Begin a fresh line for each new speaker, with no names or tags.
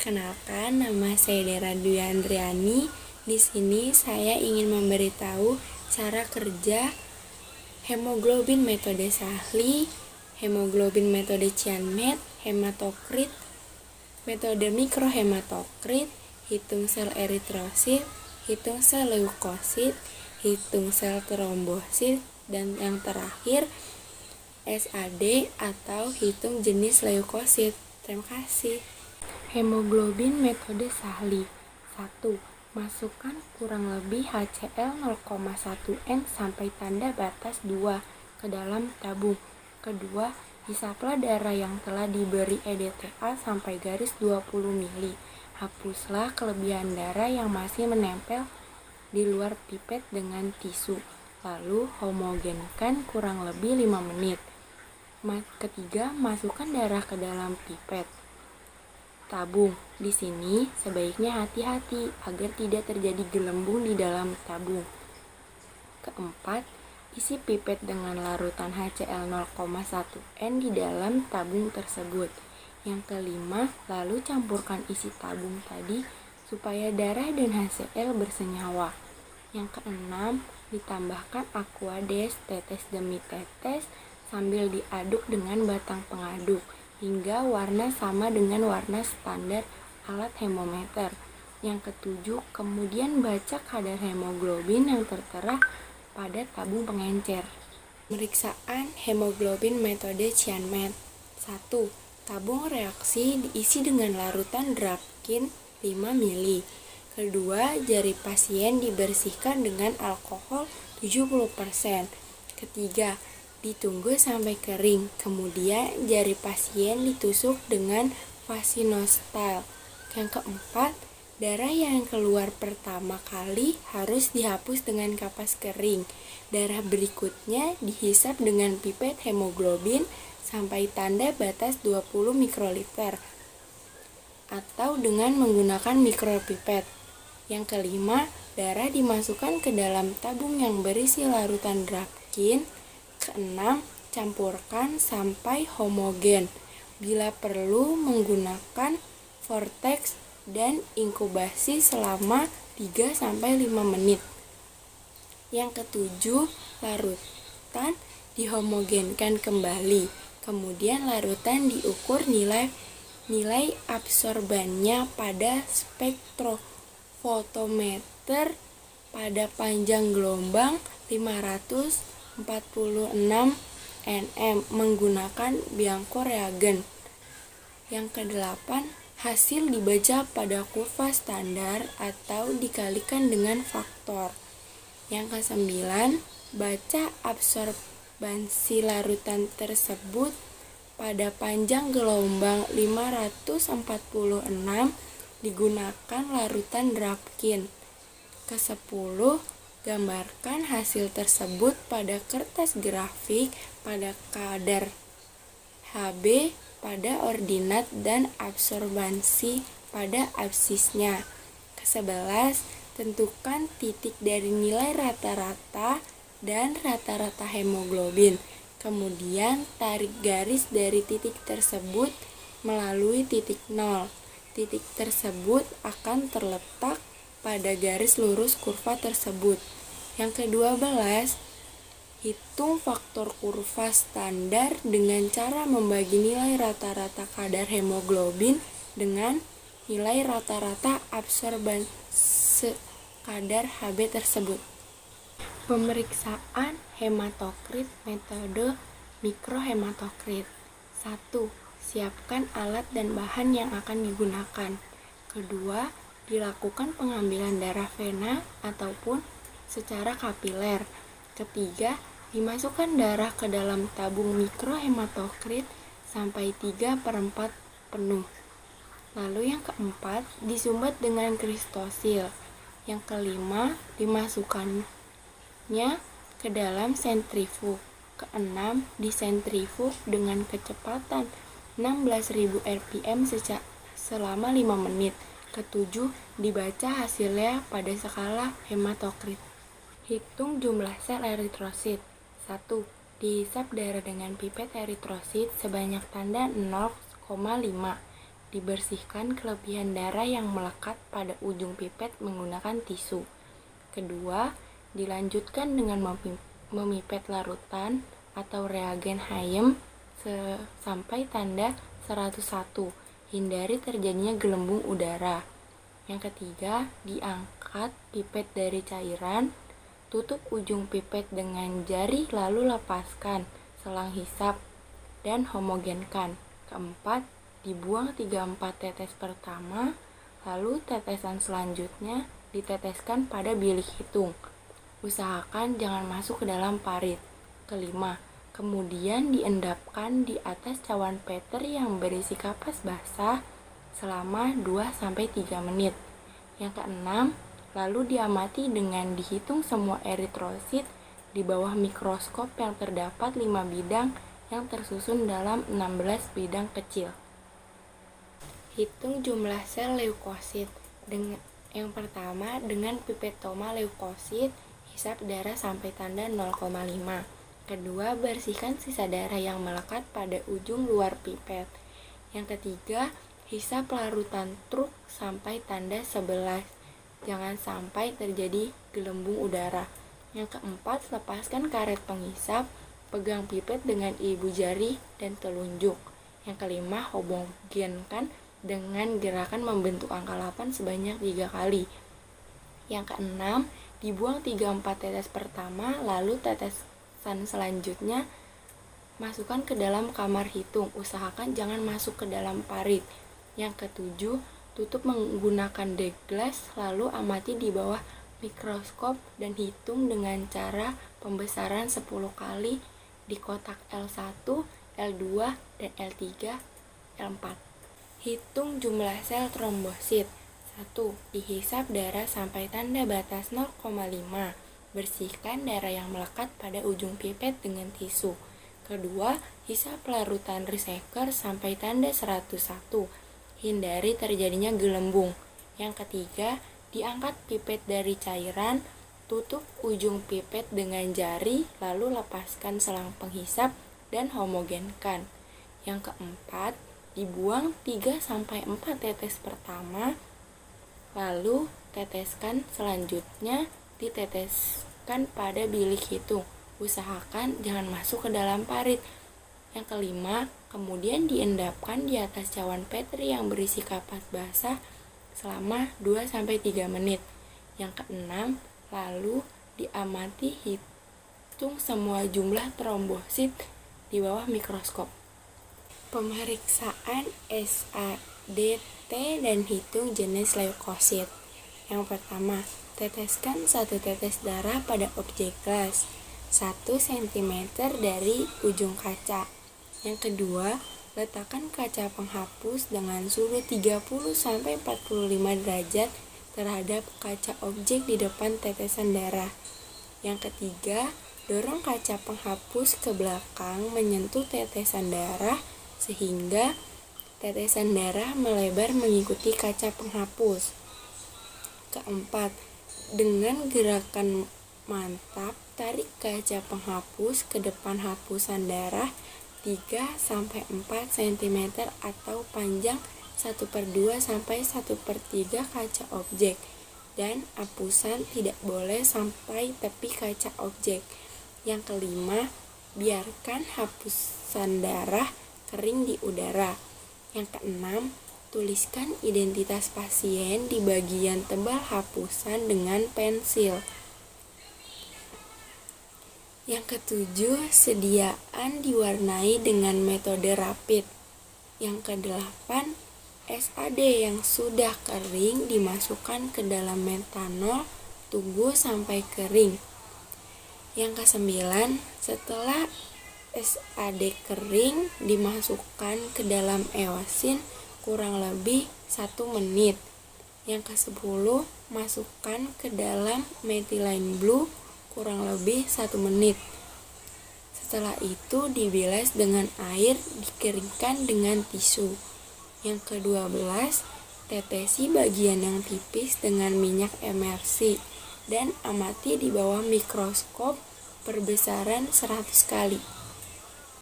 Perkenalkan, nama saya Dera Dwi Andriani. Di sini saya ingin memberitahu cara kerja hemoglobin metode Sahli, hemoglobin metode Cianmet, hematokrit, metode mikrohematokrit, hitung sel eritrosit, hitung sel leukosit, hitung sel trombosit, dan yang terakhir SAD atau hitung jenis leukosit. Terima kasih. Hemoglobin metode Sahli. 1. Masukkan kurang lebih HCl 0,1 N sampai tanda batas 2 ke dalam tabung. Kedua, hisaplah darah yang telah diberi EDTA sampai garis 20 mili. Hapuslah kelebihan darah yang masih menempel di luar pipet dengan tisu. Lalu homogenkan kurang lebih 5 menit. Ketiga, masukkan darah ke dalam pipet tabung. Di sini sebaiknya hati-hati agar tidak terjadi gelembung di dalam tabung. Keempat, isi pipet dengan larutan HCl 0,1 N di dalam tabung tersebut. Yang kelima, lalu campurkan isi tabung tadi supaya darah dan HCl bersenyawa. Yang keenam, ditambahkan Aquades tetes demi tetes sambil diaduk dengan batang pengaduk hingga warna sama dengan warna standar alat hemometer. Yang ketujuh, kemudian baca kadar hemoglobin yang tertera pada tabung pengencer. Pemeriksaan hemoglobin metode Cianmet. 1. Tabung reaksi diisi dengan larutan Drapkin 5 mili. Kedua, jari pasien dibersihkan dengan alkohol 70%. Ketiga, ditunggu sampai kering, kemudian jari pasien ditusuk dengan vaginostal. Yang keempat, darah yang keluar pertama kali harus dihapus dengan kapas kering. Darah berikutnya dihisap dengan pipet hemoglobin sampai tanda batas 20 mikroliter atau dengan menggunakan mikropipet. Yang kelima, darah dimasukkan ke dalam tabung yang berisi larutan Drapkin. Keenam, campurkan sampai homogen. Bila perlu, menggunakan vortex dan inkubasi selama 3-5 menit. Yang ketujuh, larutan dihomogenkan kembali. Kemudian larutan diukur nilai absorbannya pada spektrofotometer pada panjang gelombang 546 nm menggunakan Bianco reagen. Yang kedelapan, hasil dibaca pada kurva standar atau dikalikan dengan faktor. Yang kesembilan, baca absorbansi larutan tersebut pada panjang gelombang 546 digunakan larutan Drapkin. Kesepuluh, gambarkan hasil tersebut pada kertas grafik pada kadar Hb pada ordinat dan absorbansi pada absisnya. Ke-11, tentukan titik dari nilai rata-rata dan rata-rata hemoglobin. Kemudian tarik garis dari titik tersebut melalui titik 0. Titik tersebut akan terletak pada garis lurus kurva tersebut. Yang ke-12, hitung faktor kurva standar dengan cara membagi nilai rata-rata kadar hemoglobin dengan nilai rata-rata absorbansi kadar Hb tersebut. Pemeriksaan hematokrit metode mikrohematokrit. 1. Siapkan alat dan bahan yang akan digunakan. Kedua, dilakukan pengambilan darah vena ataupun secara kapiler. Ketiga, dimasukkan darah ke dalam tabung mikrohematokrit sampai 3/4 penuh. Lalu yang keempat, disumbat dengan kristosil. Yang kelima, dimasukkannya ke dalam sentrifug. Keenam, disentrifug dengan kecepatan 16.000 rpm selama 5 menit. Ketujuh, dibaca hasilnya pada skala hematokrit. Hitung jumlah sel eritrosit. 1. Dihisap darah dengan pipet eritrosit sebanyak tanda 0,5. dibersihkan kelebihan darah yang melekat pada ujung pipet menggunakan tisu. Kedua, dilanjutkan dengan memipet larutan atau reagen Hayem sampai tanda 101. Hindari terjadinya gelembung udara. Yang ketiga, diangkat pipet dari cairan, tutup ujung pipet dengan jari lalu lepaskan selang hisap dan homogenkan. Keempat, dibuang 3-4 tetes pertama, lalu tetesan selanjutnya diteteskan pada bilik hitung. Usahakan jangan masuk ke dalam parit. Kelima, kemudian diendapkan di atas cawan Peter yang berisi kapas basah selama 2-3 menit. Yang keenam, lalu diamati dengan dihitung semua eritrosit di bawah mikroskop yang terdapat 5 bidang yang tersusun dalam 16 bidang kecil. Hitung jumlah sel leukosit. Yang pertama, dengan pipetoma leukosit, hisap darah sampai tanda 0,5. Kedua, bersihkan sisa darah yang melekat pada ujung luar pipet. Yang ketiga, hisap larutan truk sampai tanda 11. Jangan sampai terjadi gelembung udara. Yang keempat, lepaskan karet penghisap, pegang pipet dengan ibu jari dan telunjuk. Yang kelima, homogenkan dengan gerakan membentuk angka 8 sebanyak 3 kali. Yang keenam, dibuang 3-4 tetes pertama, lalu tetesan selanjutnya masukkan ke dalam kamar hitung. Usahakan jangan masuk ke dalam parit. Yang ketujuh, tutup menggunakan deglas, lalu amati di bawah mikroskop dan hitung dengan cara pembesaran 10 kali di kotak L1, L2, dan L3, L4. Hitung jumlah sel trombosit. 1. Dihisap darah sampai tanda batas 0,5. Bersihkan darah yang melekat pada ujung pipet dengan tisu. Kedua, hisap larutan reseker sampai tanda 101. Hindari terjadinya gelembung. Yang ketiga, diangkat pipet dari cairan, tutup ujung pipet dengan jari, lalu lepaskan selang penghisap dan homogenkan. Yang keempat, dibuang 3-4 tetes pertama, lalu teteskan selanjutnya diteteskan pada bilik hitung. Usahakan jangan masuk ke dalam parit. Yang kelima, kemudian diendapkan di atas cawan Petri yang berisi kapas basah selama 2-3 menit. Yang keenam, lalu diamati hitung semua jumlah trombosit di bawah mikroskop. Pemeriksaan SADT dan hitung jenis leukosit. Yang pertama, teteskan 1 tetes darah pada objek gelas 1 cm dari ujung kaca. Yang kedua, letakkan kaca penghapus dengan sudut 30-45 derajat terhadap kaca objek di depan tetesan darah. Yang ketiga, dorong kaca penghapus ke belakang menyentuh tetesan darah sehingga tetesan darah melebar mengikuti kaca penghapus. Keempat, dengan gerakan mantap, tarik kaca penghapus ke depan hapusan darah 3-4 cm atau panjang 1/2 sampai 1/3 kaca objek, dan hapusan tidak boleh sampai tepi kaca objek. Yang kelima, biarkan hapusan darah kering di udara. Yang keenam, tuliskan identitas pasien di bagian tebal hapusan dengan pensil. Yang ketujuh, sediaan diwarnai dengan metode rapid. Yang kedelapan, SAD yang sudah kering dimasukkan ke dalam metanol, tunggu sampai kering. Yang kesembilan, setelah SAD kering dimasukkan ke dalam eosin kurang lebih 1 menit. Yang ke-10, masukkan ke dalam methylene blue kurang lebih 1 menit. Setelah itu dibilas dengan air, dikeringkan dengan tisu. Yang ke-12, tetesi bagian yang tipis dengan minyak emersi dan amati di bawah mikroskop perbesaran 100 kali.